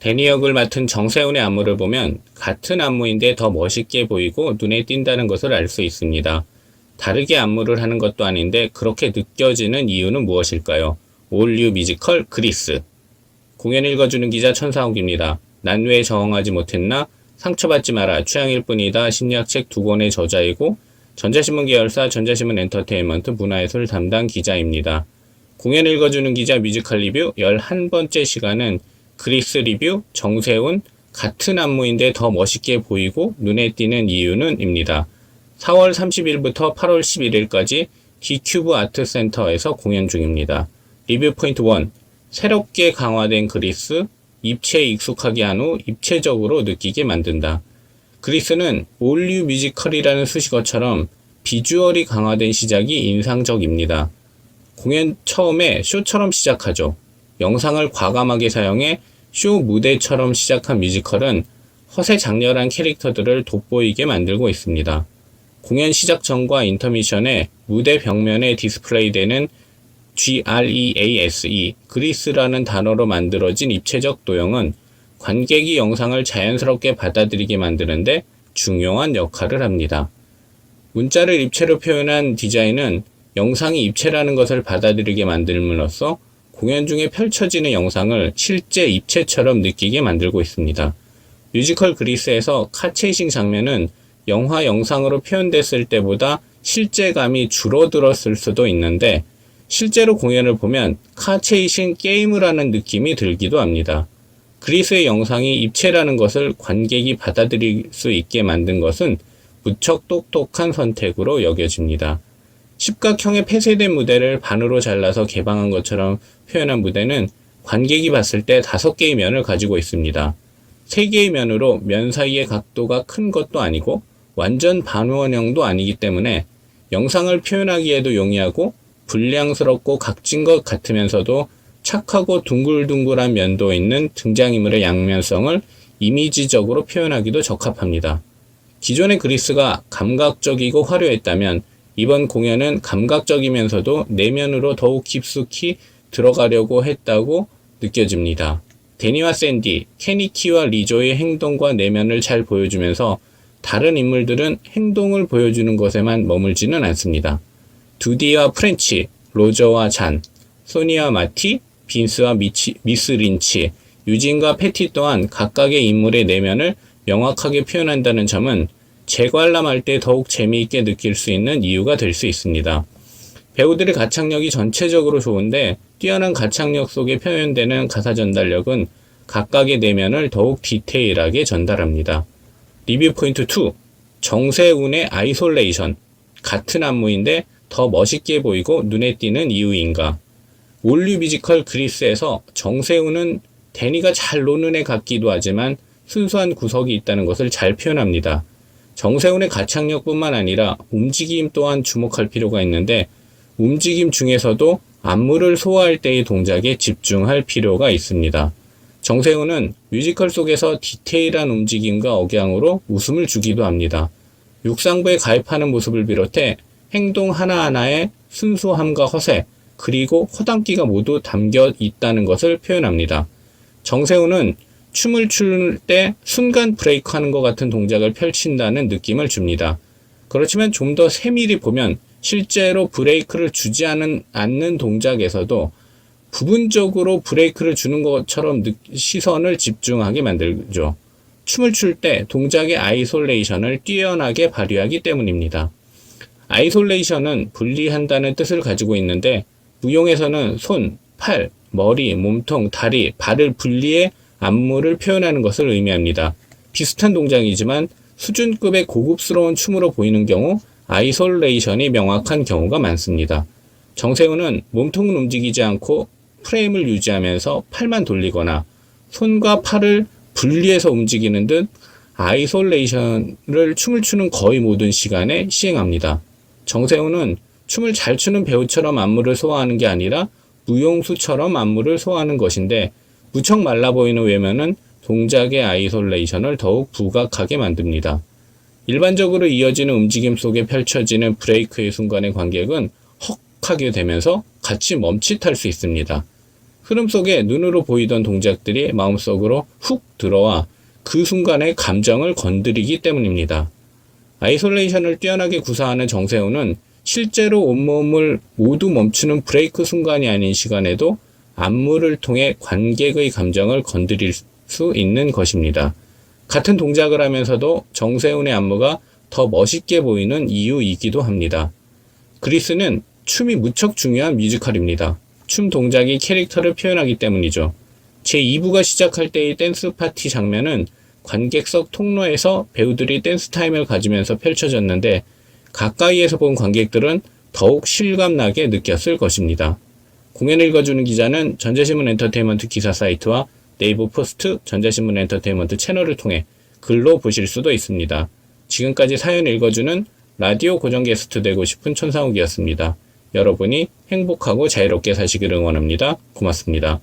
데니 역을 맡은 정세훈의 안무를 보면 같은 안무인데 더 멋있게 보이고 눈에 띈다는 것을 알 수 있습니다. 다르게 안무를 하는 것도 아닌데 그렇게 느껴지는 이유는 무엇일까요? 올 뉴 뮤지컬 그리스. 공연 읽어주는 기자 천사옥입니다. 난 왜 저항하지 못했나? 상처받지 마라. 취향일 뿐이다. 심리학책 2권의 저자이고 전자신문 계열사 전자신문 엔터테인먼트 문화예술 담당 기자입니다. 공연 읽어주는 기자 뮤지컬 리뷰 11번째 시간은 그리스 리뷰 정세훈 같은 안무인데 더 멋있게 보이고 눈에 띄는 이유는 입니다. 4월 30일부터 8월 11일까지 디큐브 아트센터에서 공연 중입니다. 리뷰 포인트 1. 새롭게 강화된 그리스, 입체에 익숙하게 한 후 입체적으로 느끼게 만든다. 그리스는 올 뉴 뮤지컬이라는 수식어처럼 비주얼이 강화된 시작이 인상적입니다. 공연 처음에 쇼처럼 시작하죠. 영상을 과감하게 사용해 쇼 무대처럼 시작한 뮤지컬은 허세 장렬한 캐릭터들을 돋보이게 만들고 있습니다. 공연 시작 전과 인터미션에 무대 벽면에 디스플레이되는 GREASE, 그리스라는 단어로 만들어진 입체적 도형은 관객이 영상을 자연스럽게 받아들이게 만드는데 중요한 역할을 합니다. 문자를 입체로 표현한 디자인은 영상이 입체라는 것을 받아들이게 만들므로써 공연 중에 펼쳐지는 영상을 실제 입체처럼 느끼게 만들고 있습니다. 뮤지컬 그리스에서 카체이싱 장면은 영화 영상으로 표현됐을 때보다 실제감이 줄어들었을 수도 있는데 실제로 공연을 보면 카체이싱 게임을 하는 느낌이 들기도 합니다. 그리스의 영상이 입체라는 것을 관객이 받아들일 수 있게 만든 것은 무척 똑똑한 선택으로 여겨집니다. 십각형의 폐쇄된 무대를 반으로 잘라서 개방한 것처럼 표현한 무대는 관객이 봤을 때 5개의 면을 가지고 있습니다. 3개의 면으로 면 사이의 각도가 큰 것도 아니고 완전 반원형도 아니기 때문에 영상을 표현하기에도 용이하고 불량스럽고 각진 것 같으면서도 착하고 둥글둥글한 면도 있는 등장인물의 양면성을 이미지적으로 표현하기도 적합합니다. 기존의 그리스가 감각적이고 화려했다면 이번 공연은 감각적이면서도 내면으로 더욱 깊숙이 들어가려고 했다고 느껴집니다. 데니와 샌디, 케니키와 리조의 행동과 내면을 잘 보여주면서 다른 인물들은 행동을 보여주는 것에만 머물지는 않습니다. 두디와 프렌치, 로저와 잔, 소니와 마티, 빈스와 미스 린치, 유진과 패티 또한 각각의 인물의 내면을 명확하게 표현한다는 점은 재관람할 때 더욱 재미있게 느낄 수 있는 이유가 될 수 있습니다. 배우들의 가창력이 전체적으로 좋은데 뛰어난 가창력 속에 표현되는 가사 전달력은 각각의 내면을 더욱 디테일하게 전달합니다. 리뷰 포인트 2. 정세훈의 아이솔레이션. 같은 안무인데 더 멋있게 보이고 눈에 띄는 이유인가. 올 뉴 뮤지컬 그리스에서 정세훈은 데니가 잘 노는 애 같기도 하지만 순수한 구석이 있다는 것을 잘 표현합니다. 정세훈의 가창력뿐만 아니라 움직임 또한 주목할 필요가 있는데 움직임 중에서도 안무를 소화할 때의 동작에 집중할 필요가 있습니다. 정세훈은 뮤지컬 속에서 디테일한 움직임과 억양으로 웃음을 주기도 합니다. 육상부에 가입하는 모습을 비롯해 행동 하나하나에 순수함과 허세, 그리고 허당기가 모두 담겨 있다는 것을 표현합니다. 정세훈은 춤을 출 때 순간 브레이크하는 것 같은 동작을 펼친다는 느낌을 줍니다. 그렇지만 좀 더 세밀히 보면 실제로 브레이크를 주지 않는 동작에서도 부분적으로 브레이크를 주는 것처럼 시선을 집중하게 만들죠. 춤을 출 때 동작의 아이솔레이션을 뛰어나게 발휘하기 때문입니다. 아이솔레이션은 분리한다는 뜻을 가지고 있는데 무용에서는 손, 팔, 머리, 몸통, 다리, 발을 분리해 안무를 표현하는 것을 의미합니다. 비슷한 동작이지만 수준급의 고급스러운 춤으로 보이는 경우 아이솔레이션이 명확한 경우가 많습니다. 정세훈은 몸통은 움직이지 않고 프레임을 유지하면서 팔만 돌리거나 손과 팔을 분리해서 움직이는 듯 아이솔레이션을 춤을 추는 거의 모든 시간에 시행합니다. 정세훈은 춤을 잘 추는 배우처럼 안무를 소화하는 게 아니라 무용수처럼 안무를 소화하는 것인데 무척 말라 보이는 외면은 동작의 아이솔레이션을 더욱 부각하게 만듭니다. 일반적으로 이어지는 움직임 속에 펼쳐지는 브레이크의 순간의 관객은 헉 하게 되면서 같이 멈칫할 수 있습니다. 흐름 속에 눈으로 보이던 동작들이 마음속으로 훅 들어와 그 순간의 감정을 건드리기 때문입니다. 아이솔레이션을 뛰어나게 구사하는 정세훈은 실제로 온몸을 모두 멈추는 브레이크 순간이 아닌 시간에도 안무를 통해 관객의 감정을 건드릴 수 있는 것입니다. 같은 동작을 하면서도 정세훈의 안무가 더 멋있게 보이는 이유이기도 합니다. 그리스는 춤이 무척 중요한 뮤지컬입니다. 춤 동작이 캐릭터를 표현하기 때문이죠. 제2부가 시작할 때의 댄스 파티 장면은 관객석 통로에서 배우들이 댄스 타임을 가지면서 펼쳐졌는데 가까이에서 본 관객들은 더욱 실감나게 느꼈을 것입니다. 공연을 읽어주는 기자는 전자신문 엔터테인먼트 기사 사이트와 네이버 포스트 전자신문 엔터테인먼트 채널을 통해 글로 보실 수도 있습니다. 지금까지 사연 읽어주는 라디오 고정 게스트 되고 싶은 천상욱이었습니다. 여러분이 행복하고 자유롭게 사시길 응원합니다. 고맙습니다.